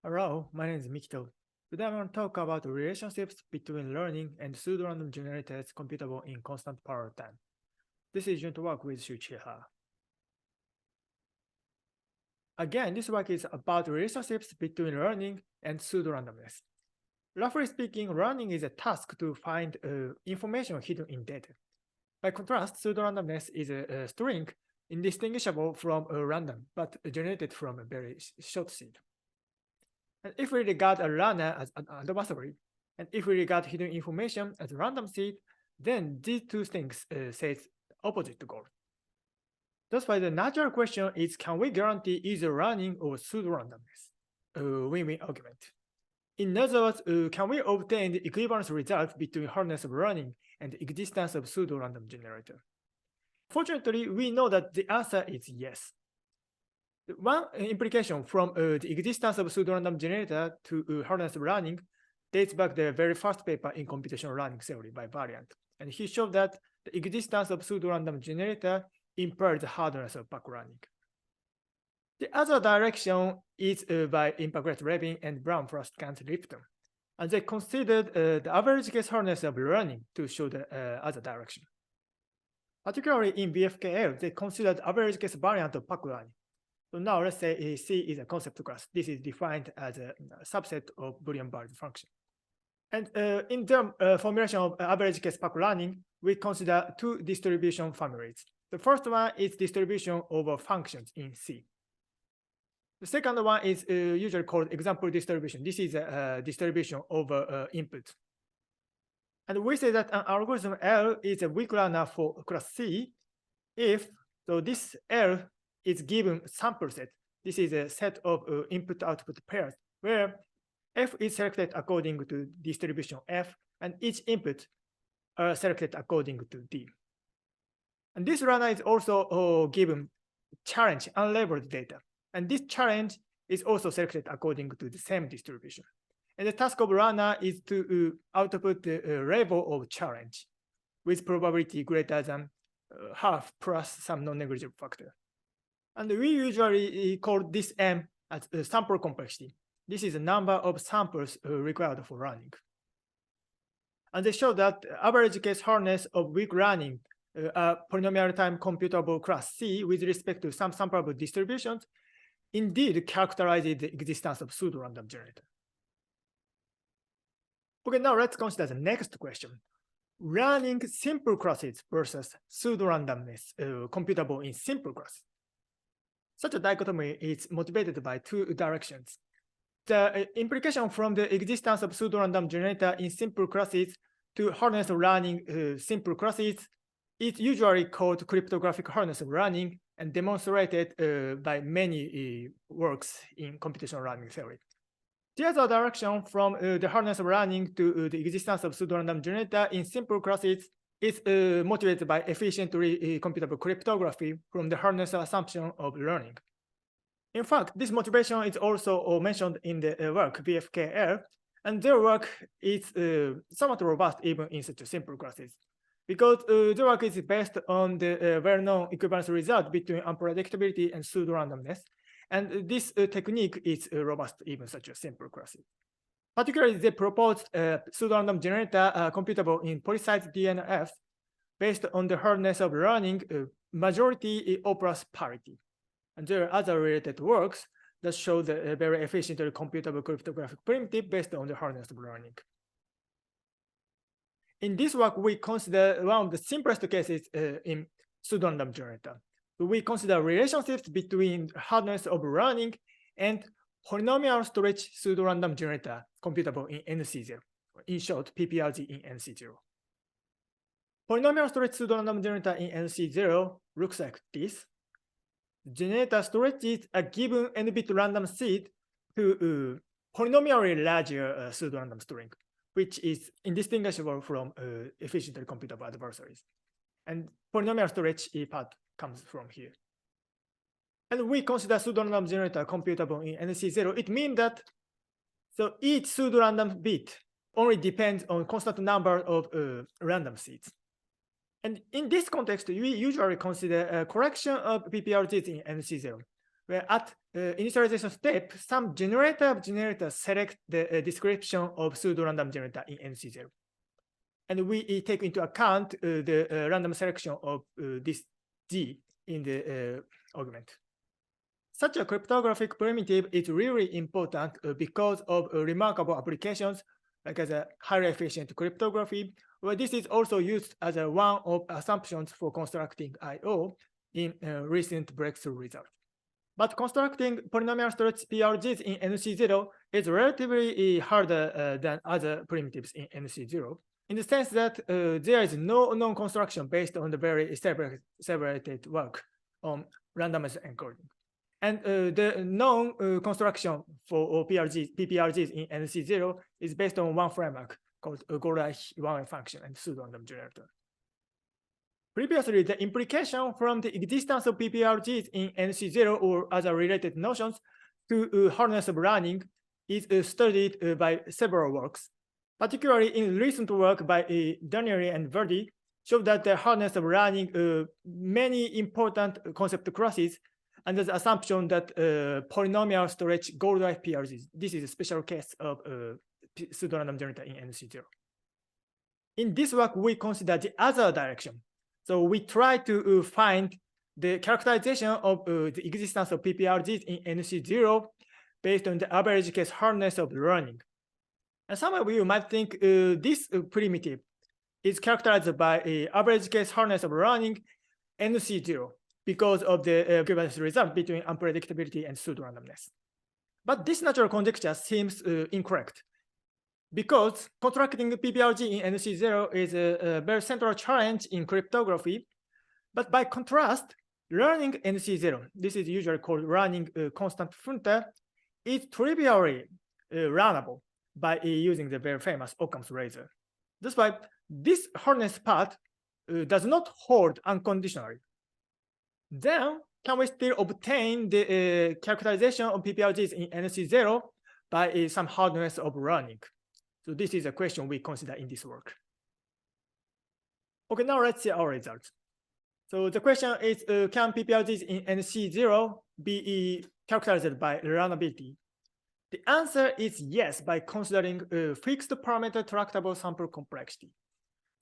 Hello, my name is Mikito. Today I'm going to talk about the relationships between learning and pseudorandom generators computable in constant parallel time. This is joint work with Shuichi. Again, this work is about relationships between learning and pseudorandomness. Roughly speaking, learning is a task to find information hidden in data. By contrast, pseudorandomness is a string indistinguishable from a random, but generated from a very short seed. And if we regard a runner as an adversary, and if we regard hidden information as a random seed, then these two things say opposite goal. That's why the natural question is, can we guarantee either running or pseudo-randomness? A win-win argument. In other words, can we obtain the equivalence result between hardness of running and the existence of pseudo-random generator? Fortunately, we know that the answer is yes. One implication from the existence of pseudorandom generator to hardness running dates back to the very first paper in computational learning theory by Variant, and he showed that the existence of pseudorandom generator impairs the hardness of backrunning. The other direction is by Impagret-Levin and Brown-Frost-Kant-Lipton, and they considered the average case hardness of learning to show the other direction. Particularly in BFKL, they considered average case variant of backrunning. So now let's say C is a concept class. This is defined as a subset of Boolean-Barré function. And in terms formulation of average case backrunning, we consider two distribution families. The first one is distribution over functions in C. The second one is usually called example distribution. This is a distribution over input. And we say that an algorithm L is a weak runner for class C if so this L is given sample set. This is a set of input-output pairs where F is selected according to distribution F, and each input are selected according to D. And this runner is also given challenge unlabeled data, and this challenge is also selected according to the same distribution. And the task of runner is to output the label of challenge with probability greater than half plus some non-negligible factor. And we usually call this M as sample complexity. This is the number of samples required for running. And they show that average case hardness of weak running polynomial time computable class C with respect to some sampleable distributions indeed characterizes the existence of pseudorandom generator. Okay, now let's consider the next question. Running simple classes versus pseudorandomness computable in simple classes. Such a dichotomy is motivated by two directions. The implication from the existence of pseudorandom generator in simple classes to hardness of running simple classes is usually called cryptographic hardness of running and demonstrated by many works in computational learning theory. The other direction from the hardness of running to the existence of pseudorandom generator in simple classes is motivated by efficiently computable cryptography from the hardness assumption of learning. In fact, this motivation is also mentioned in the work BFKL, and their work is somewhat robust even in such simple classes, because their work is based on the well-known equivalence result between unpredictability and pseudorandomness, and this technique is robust even such a simple classes. Particularly, they proposed a pseudorandom generator computable in polysize DNF based on the hardness of learning majority O plus parity. And there are other related works that show the very efficiently computable cryptographic primitive based on the hardness of learning. In this work, we consider one of the simplest cases in pseudorandom generator. We consider relationships between hardness of learning and polynomial stretch pseudorandom generator computable in NC0. In short, PPRG in NC0. Polynomial stretch pseudorandom generator in NC0 looks like this. The generator stretches a given n-bit random seed to polynomially larger pseudorandom string, which is indistinguishable from efficiently computable adversaries. And polynomial stretch part comes from here. And we consider pseudorandom generator computable in NC0. It means that so each pseudorandom bit only depends on constant number of random seeds. And in this context, we usually consider a correction of PPRGs in NC0, where at initialization step, some generator of generator select the description of pseudorandom generator in NC0. And we take into account the random selection of this G in the augment. Such a cryptographic primitive is really important because of remarkable applications, like as a highly efficient cryptography, where this is also used as one of assumptions for constructing I/O in recent breakthrough results. But constructing polynomial stretch PRGs in NC0 is relatively harder than other primitives in NC0, in the sense that there is no known construction based on the very separated work on randomized encoding. And the known construction for PPRGs in NC0 is based on one framework called Goldreich one-way function and pseudorandom generator. Previously, the implication from the existence of PPRGs in NC0 or other related notions to hardness of running is studied by several works. Particularly in recent work by Danieli and Verdi, show that the hardness of running many important concept classes under the assumption that polynomial stretch Goldreich PRGs. This is a special case of pseudorandom generator in NC0. In this work, we consider the other direction. So we try to find the characterization of the existence of PPRGs in NC0 based on the average case hardness of learning. And some of you might think this primitive is characterized by an average case hardness of learning NC0 because of the equivalence result between unpredictability and pseudorandomness. But this natural conjecture seems incorrect, because constructing PPRG in NC0 is a very central challenge in cryptography. But by contrast, learning NC0, this is usually called running constant Funter, is trivially runnable by using the very famous Occam's razor. That's why this hardness part does not hold unconditionally. Then, can we still obtain the characterization of PPRGs in NC0 by some hardness of running? So this is a question we consider in this work. Okay, now let's see our results. So the question is, can PPRGs in NC0 be characterized by runnability? The answer is yes, by considering a fixed parameter tractable sample complexity.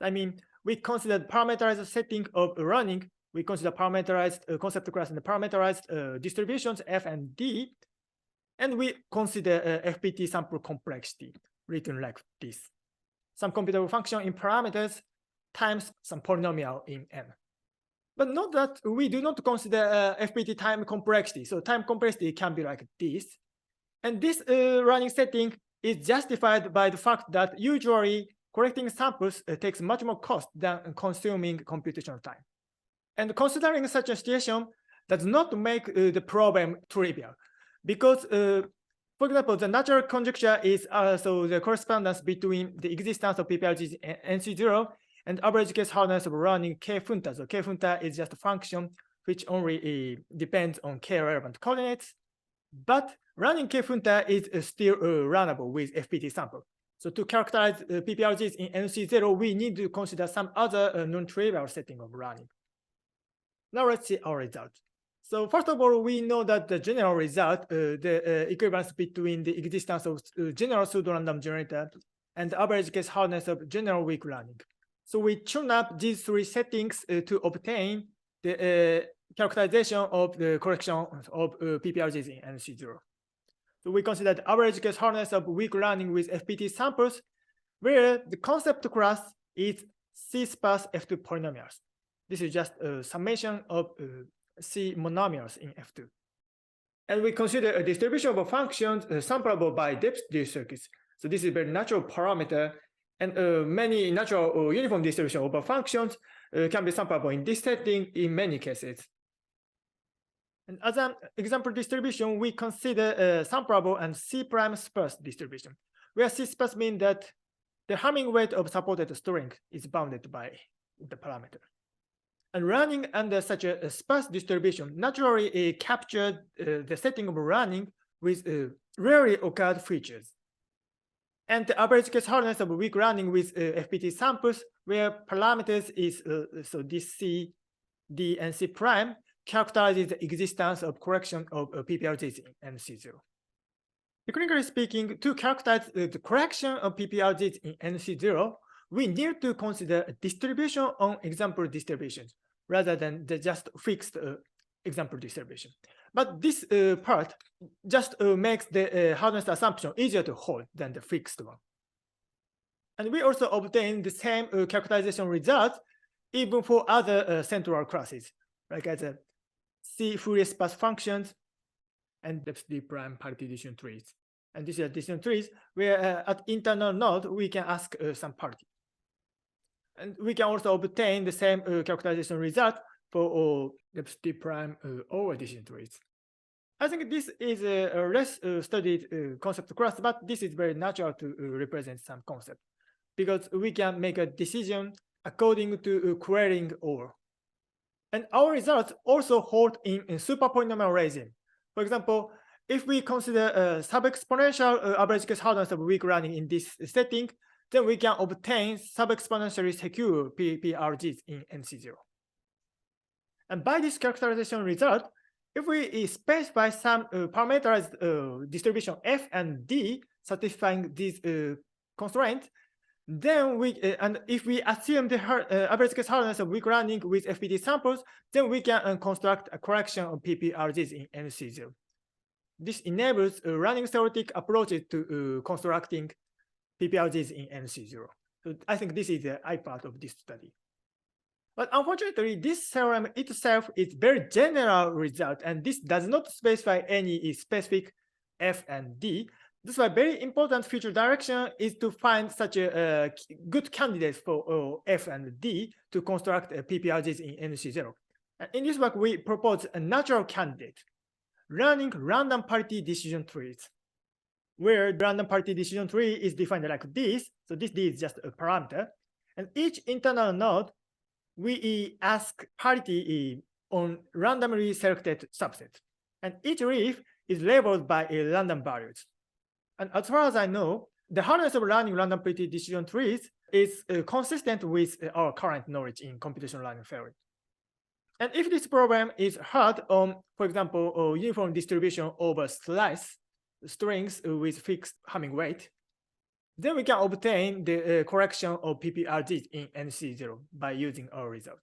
I mean, we consider parameterized setting of running, we consider parameterized concept class and parameterized distributions F and D, and we consider FPT sample complexity written like this. Some computable function in parameters times some polynomial in n. But note that we do not consider FPT time complexity. So time complexity can be like this. And this running setting is justified by the fact that usually collecting samples takes much more cost than consuming computational time. And considering such a situation does not make the problem trivial, because for example, the natural conjecture is also the correspondence between the existence of PPRGs in NC0 and average case hardness of running K Funta. So K Funta is just a function which only depends on K relevant coordinates, but running K Funta is still runnable with FPT sample. So to characterize PPRGs in NC0, we need to consider some other non-trivial setting of running. Now let's see our result. So first of all, we know that the general result, the equivalence between the existence of general pseudorandom generator and the average case hardness of general weak running. So we tune up these three settings to obtain the characterization of the correction of PPRGs in NC0. So we consider the average case hardness of weak running with FPT samples, where the concept class is C sparse F2 polynomials. This is just a summation of C monomials in F2. And we consider a distribution of functions sampleable by depth circuits. So this is a very natural parameter, and many natural uniform distribution of functions can be sampleable in this setting in many cases. And as an example distribution, we consider sampleable and C prime sparse distribution, where C sparse means that the Hamming weight of supported string is bounded by the parameter. And running under such a sparse distribution naturally captured the setting of running with rarely occurred features. And the average case hardness of weak running with FPT samples, where parameters is so this C, D, and C prime, characterizes the existence of correction of PPRGs in NC0. Technically speaking, to characterize the correction of PPRGs in NC0, we need to consider a distribution on example distributions rather than the just fixed example distribution. But this part just makes the hardness assumption easier to hold than the fixed one. And we also obtain the same characterization results even for other central classes, like as a C Fourier space functions and depth D prime parity decision trees. And these are decision trees where at internal node we can ask some parity. And we can also obtain the same characterization result for depth D prime over decision trees. I think this is a less studied concept class, but this is very natural to represent some concept because we can make a decision according to querying over. And our results also hold in super polynomial regime. For example, if we consider a sub-exponential average case hardness of weak running in this setting, then we can obtain sub-exponentially secure PPRGs in NC0. And by this characterization result, if we specify some parameterized distribution f and d satisfying these constraints, then we and if we assume the average case hardness of weak running with FPT samples, then we can construct a correction of PPRGs in NC0. This enables running theoretic approaches to constructing PPRGs in NC0. So I think this is the I part of this study. But unfortunately, this theorem itself is very general result, and this does not specify any specific f and d. That's why very important future direction is to find such a good candidate for f and d to construct PPRGs in NC0. And in this work, we propose a natural candidate, running random parity decision trees, where the random parity decision tree is defined like this. So this d is just a parameter, and each internal node we ask parity on randomly selected subset, and each leaf is labeled by random values. And as far as I know, the hardness of running random parity decision trees is consistent with our current knowledge in computational learning theory. And if this problem is hard on, for example, uniform distribution over slice strings with fixed Hamming weight, then we can obtain the correction of PPRGs in NC0 by using our result.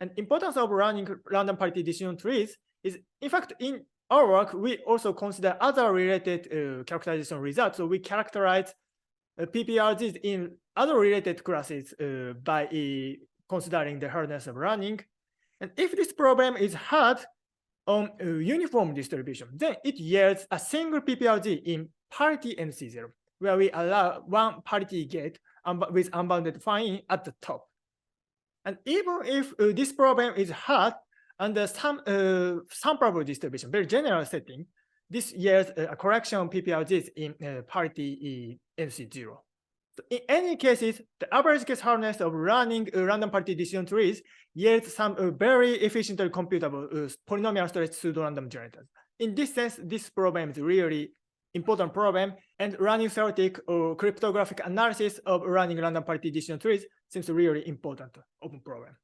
And importance of running random parity decision trees is, in fact, in our work, we also consider other related characterization results. So we characterize PPRGs in other related classes by considering the hardness of running. And if this problem is hard on a uniform distribution, then it yields a single PPRG in parity NC0, where we allow one parity gate with unbounded fine at the top. And even if this problem is hard under some samplable distribution, very general setting, this yields a correction of PPRGs in parity NC0. So in any cases, the average case hardness of running random parity decision trees yields some very efficiently computable polynomial stretch pseudorandom generators. In this sense, this problem is really important problem, and running theoretic or cryptographic analysis of running random parity decision trees seems really important open problem.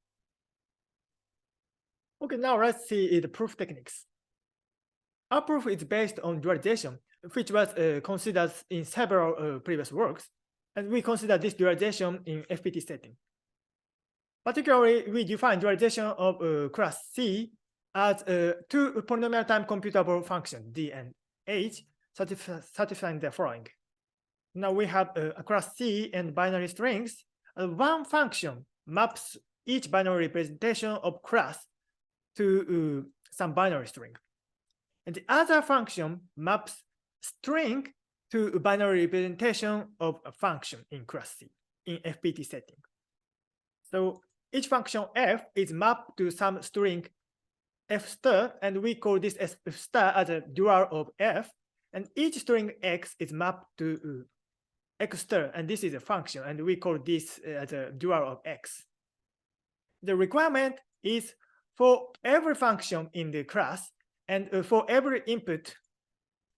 Okay, now let's see the proof techniques. Our proof is based on dualization, which was considered in several previous works, and we consider this dualization in FPT setting. Particularly, we define dualization of class C as two polynomial time computable functions, D and H, satisfying the following. Now we have a class C and binary strings. One function maps each binary representation of class to some binary string. And the other function maps string to a binary representation of a function in class C in FPT setting. So each function f is mapped to some string f star, and we call this f star as a dual of f. And each string x is mapped to x star, and this is a function, and we call this as a dual of x. The requirement is for every function in the class, and for every input,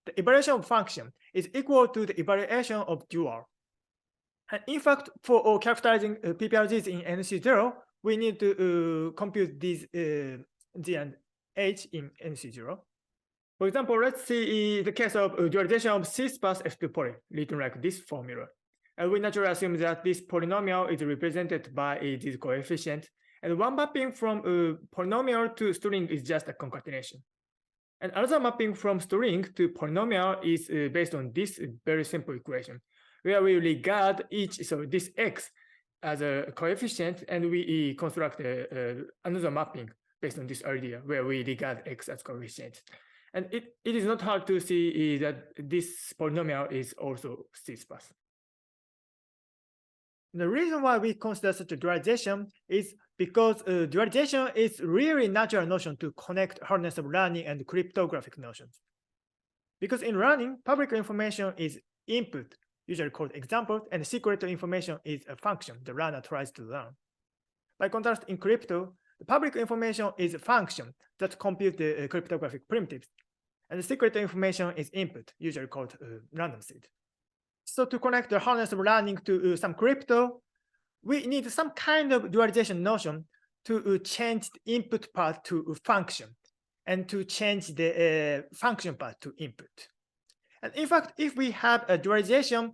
the evaluation of function is equal to the evaluation of dual. And in fact, for characterizing PPRGs in NC0, we need to compute these Z and H in NC0. For example, let's see the case of dualization of cis-path F2 poly, written like this formula. And we naturally assume that this polynomial is represented by these coefficients. And one mapping from polynomial to string is just a concatenation. And another mapping from string to polynomial is based on this very simple equation, where we regard so this x as a coefficient, and we construct another mapping based on this idea, where we regard x as coefficient. And it is not hard to see that this polynomial is also cis-path. The reason why we consider such a dualization is because dualization is really natural notion to connect hardness of learning and cryptographic notions. Because in learning, public information is input, usually called example, and secret information is a function the learner tries to learn. By contrast, in crypto, the public information is a function that computes the cryptographic primitives, and the secret information is input, usually called random seed. So to connect the hardness of learning to some crypto, we need some kind of dualization notion to change the input part to function, and to change the function part to input. And in fact, if we have a dualization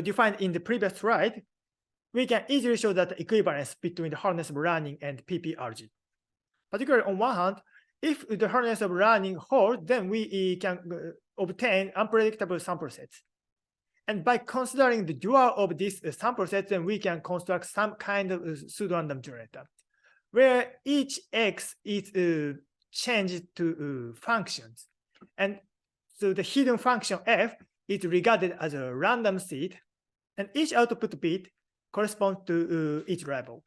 defined in the previous slide, we can easily show that the equivalence between the hardness of learning and PPRG. Particularly on one hand, if the hardness of learning holds, then we can obtain unpredictable sample sets. And by considering the dual of these sample sets, then we can construct some kind of pseudorandom generator, where each x is changed to functions. And so the hidden function f is regarded as a random seed, and each output bit corresponds to each level.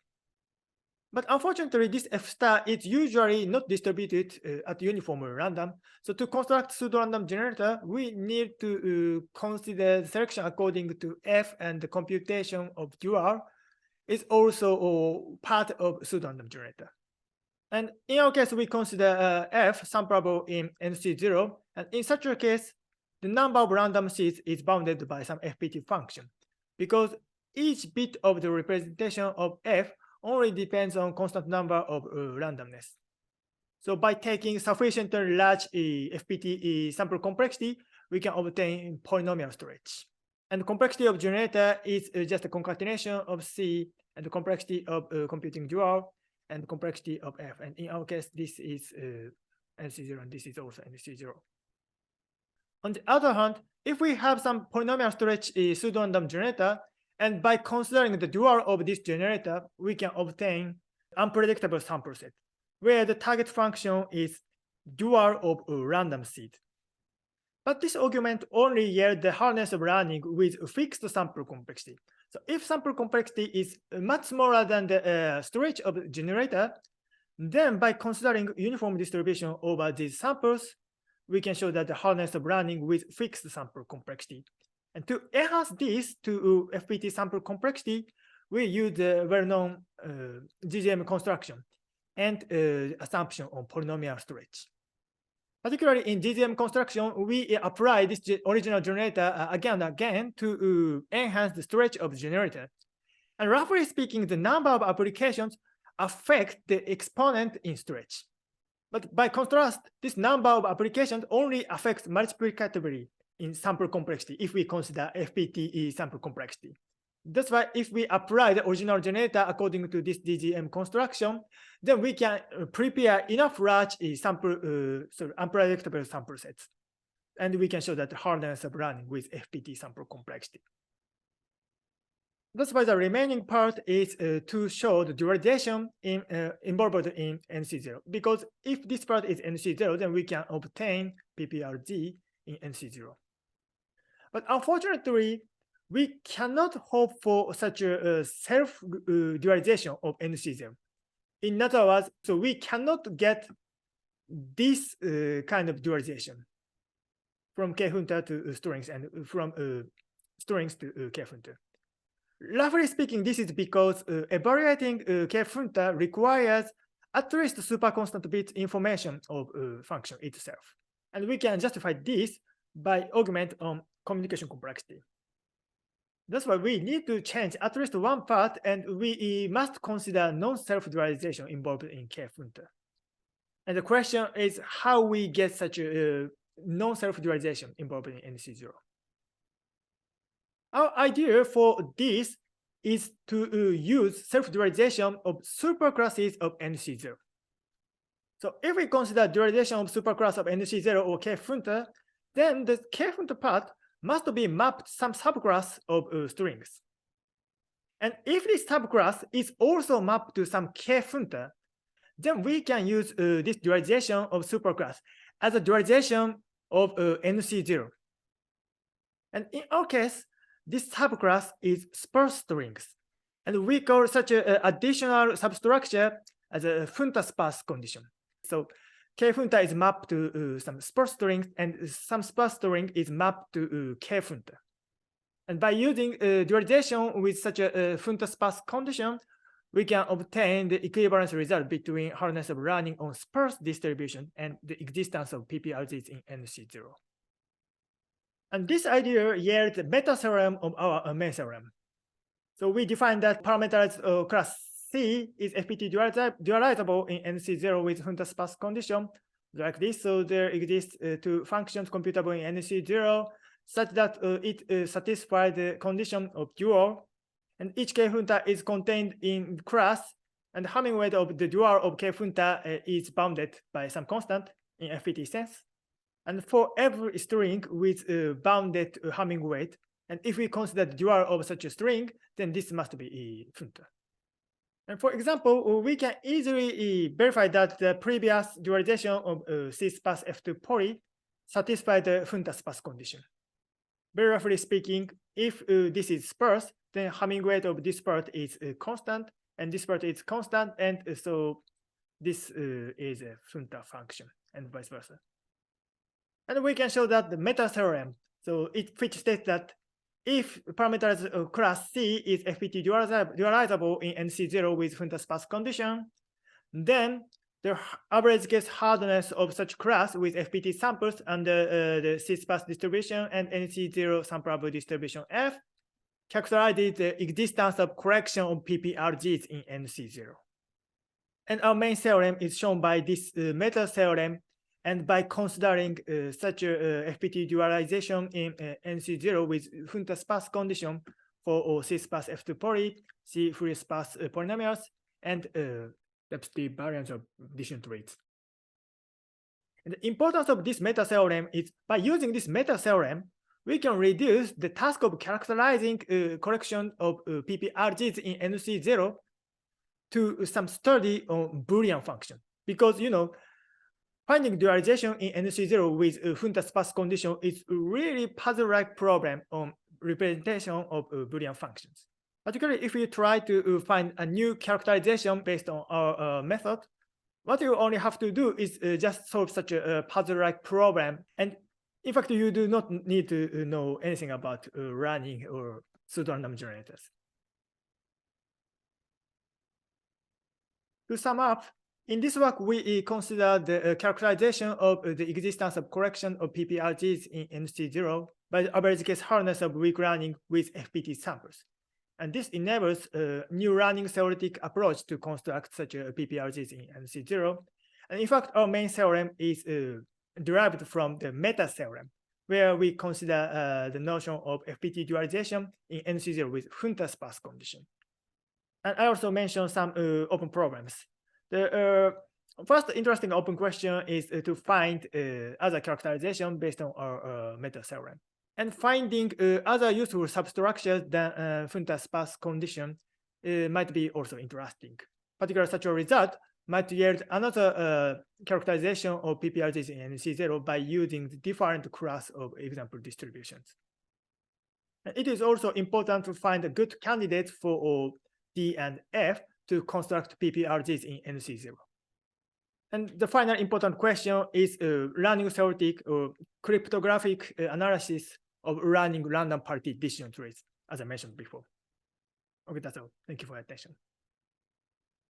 But unfortunately, this f star is usually not distributed at uniformly random. So to construct pseudorandom generator, we need to consider selection according to f, and the computation of dual is also part of pseudorandom generator. And in our case, we consider f sampleable in NC0, and in such a case, the number of random seeds is bounded by some FPT function, because each bit of the representation of f only depends on constant number of randomness. So by taking sufficiently large FPT sample complexity, we can obtain polynomial storage. And the complexity of generator is just a concatenation of C, and the complexity of computing dual, and the complexity of F. And in our case, this is NC0, and this is also NC0. On the other hand, if we have some polynomial storage pseudorandom generator, and by considering the dual of this generator, we can obtain unpredictable sample set, where the target function is dual of a random seed. But this argument only yields the hardness of learning with fixed sample complexity. So if sample complexity is much smaller than the storage of the generator, then by considering uniform distribution over these samples, we can show that the hardness of learning with fixed sample complexity. And to enhance this to FPT sample complexity, we use the well-known GGM construction and assumption on polynomial storage. Particularly in GGM construction, we apply this original generator again and again to enhance the storage of the generator. And roughly speaking, the number of applications affect the exponent in storage. But by contrast, this number of applications only affects multiplicatively in sample complexity if we consider FPT sample complexity. That's why if we apply the original generator according to this DGM construction, then we can prepare enough large unpredictable sample sets. And we can show that the hardness of learning with FPT sample complexity. That's why the remaining part is to show the dualization involved in NC0. Because if this part is NC0, then we can obtain PPRG in NC0. But unfortunately, we cannot hope for such a self-dualization of NC0. In other words, so we cannot get this kind of dualization from K-Hunter to strings, and from strings to K-Hunter. Roughly speaking, this is because evaluating K-Hunter requires at least superconstant bit information of function itself. And we can justify this by augment on communication complexity. That's why we need to change at least one part, and we must consider non-self-dualization involved in K-Hunter. And the question is how we get such a non-self-dualization involved in NC0. Our idea for this is to use self-dualization of superclasses of NC0. So if we consider dualization of superclass of NC0 or K-funta, then the K-funta part must be mapped to some subclass of strings. And if this subclass is also mapped to some K-funta, then we can use this dualization of superclass as a dualization of NC0. And in our case, this subclass is sparse strings. And we call such an additional substructure as a funta sparse condition. So K-funta is mapped to some sparse strings, and some sparse string is mapped to K-funta. And by using dualization with such a funta sparse condition, we can obtain the equivalence result between hardness of learning on sparse distribution and the existence of PPRGs in NC0. And this idea yields the meta theorem of our main theorem. So we define that parameterized class C is FPT dualizable in NC0 with funta sparse condition like this. So there exists two functions computable in NC0 such that it satisfies the condition of dual, and each K-funta is contained in class, and the Hamming weight of the dual of K-funta is bounded by some constant in FPT sense. And for every string with bounded Hamming weight, and if we consider the dual of such a string, then this must be funta. And for example, we can easily verify that the previous dualization of C sparse F2 poly satisfies the funta sparse condition. Very roughly speaking, if this is sparse, then Hamming weight of this part is constant, and this part is constant, and so this is a funta function, and vice versa. And we can show that the meta theorem, so which states that if parameters of class C is FPT dualizable in NC0 with funta sparse condition, then the average case hardness of such class with FPT samples under the C sparse distribution and NC0 sampleable distribution F characterizes the existence of correction of PPRGs in NC0. And our main theorem is shown by this meta theorem, and by considering such a FPT dualization in NC0 with funta sparse condition for C sparse F2 poly, C Fourier sparse polynomials, and the variance of disjunct rates. And the importance of this meta theorem is by using this meta theorem, we can reduce the task of characterizing correction of PPRGs in NC0 to some study on Boolean function. Because, finding dualization in NC0 with funta sparse condition is a really puzzle-like problem on representation of Boolean functions. Particularly if you try to find a new characterization based on our method, what you only have to do is just solve such a puzzle-like problem. And in fact, you do not need to know anything about running or pseudorandom generators. To sum up, in this work, we consider the characterization of the existence of correction of PPRGs in NC0 by the average case hardness of weak running with FPT samples. And this enables a new running theoretic approach to construct such PPRGs in NC0. And in fact, our main theorem is derived from the meta theorem, where we consider the notion of FPT dualization in NC0 with funta sparse condition. And I also mentioned some open problems. The first interesting open question is to find other characterization based on our meta theorem. And finding other useful substructures than funta sparse condition might be also interesting. Particularly such a result might yield another characterization of PPRGs in NC0 by using the different class of example distributions. And it is also important to find a good candidate for D and F to construct PPRGs in NC0. And the final important question is running theoretic or cryptographic analysis of running random party disjunct rates, as I mentioned before. Okay, that's all. Thank you for your attention.